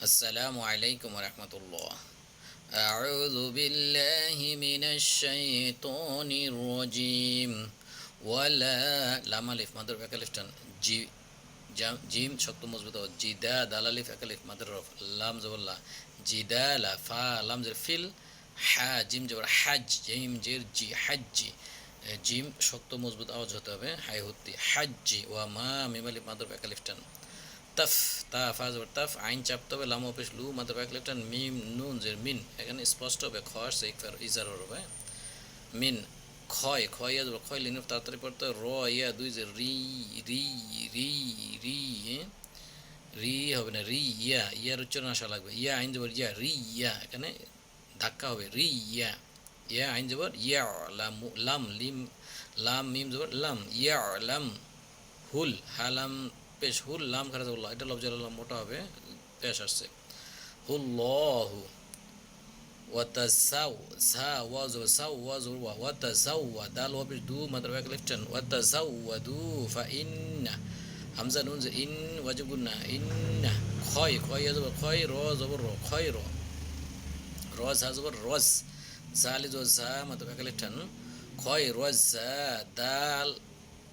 আসসালামু আলাইকুম রহমতুল্লাহ। আউযু বিল্লাহি মিনাশ শাইতানির রাজিম। ওয়ালা লাম আলিফ মাদার একালিফটান জি জিম শক্ত মজবুত হ জিদা দাল আলিফ একালিফ মাদার রফ লাম জবল্লা জিদালা ফা লাম জের ফিল হা জিম জবর হাজ জিম জের জি হাজ্জি জিম শক্ত মজবুত আওয়াজ হতে হবে হাই হত্তি হাজ্জি ওয়া মা মিম আলিফ মাদার একালিফটান তফ তা ফা জবর তফ আইন চাপতে হবে লাম অফিস লু মাত্র এক লেফটান মিম নুন জের মিন এখানে স্পষ্ট হবে খর সে ইজার হবে মিন ক্ষয় ক্ষয় ইয়া জবর ক্ষয় লিন তাড়াতাড়ি পড়তে র ইয়া দুই যে রি রি রি রি রি হবে না রি ইয়া ইয়ার উচ্চারণ আসা লাগবে ইয়া আইন জবর ইয়া রি ইয়া এখানে ধাক্কা হবে রি ইয়া ইয়া আইন জবর ইয়া লাম লাম লিম লাম মিম জবর লাম ইয়া লাম হুল হালাম পেশ হুল লাম খারাজুল্লাহ এটা লফজাল মোটা হবে পেশ আসছে হুল্লাহু ওয়াতাসাউ সা ওয়াজ সাউ ওয়াজ ওয়া ওয়াতাসাউ ওয়া দাল ওয়া পেশ দু মাত্র এক লেফটান ওয়াতাসাউ ওয়া দু ফা ইন্না হামজা নুন যে ইন ওয়াজিব গুন্না ইন্না খয় খয় জবর খয় র জবর র খয় র রজ হা জবর রজ জালি জো জা মাত্র এক লেফটান খয় রজ জা দাল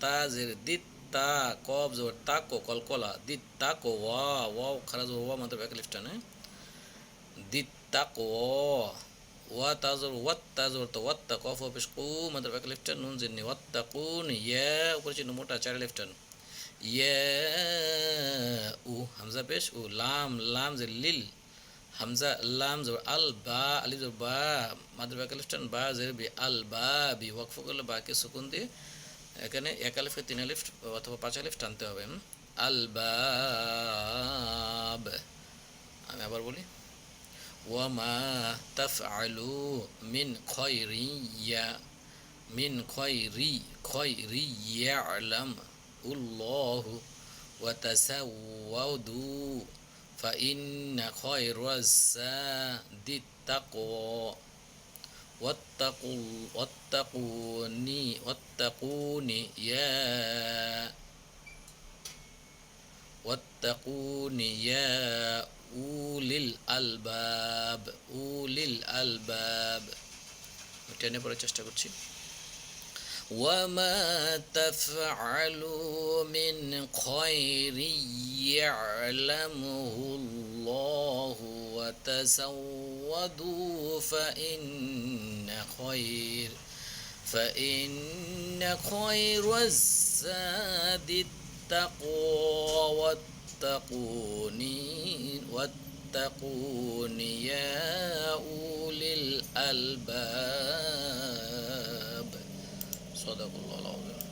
তাজের দিত তা কব জবর তাকো কলকলা দিত তাকো ওয়া ওয়াও খারাজ ওয়া মাত্র এক লিফটানে দিত তাকো ওয়া তাজর ওয়াত তাজর তো ওয়াত তা কফ অফিস কু মাত্র এক লিফটান নুন জিন্নি ওয়াত তাকুন ইয়া উপরে চিহ্ন মোটা চার লিফটান ইয়া উ হামজা পেশ উ লাম লাম যে লিল হামজা লাম জবর আল বা আলিফ জবর বা মাত্র এক লিফটান বা জের বি আল বা বি ওয়াকফ করলে বাকে সুকুন দিয়ে এখানে এক আলিফকে তিন আলিফ অথবা পাঁচ আলিফ টানতে হবে আল বাব আমি আবার বলি ওয়ামা তাফআলু মিন খয়রিয়া মিন খয়রি ইয়ালাম উল্লাহু ওয়া তাসাওয়াদু فإن خير الزاد التقوى واتقوني يا أولي الألباب টেনে পড়ার চেষ্টা করছি وما تفعلوا من خير يعلمه الله وتزودوا فإن خير الزاد التقوى واتقوني يا أولي الألباب صدق الله العظيم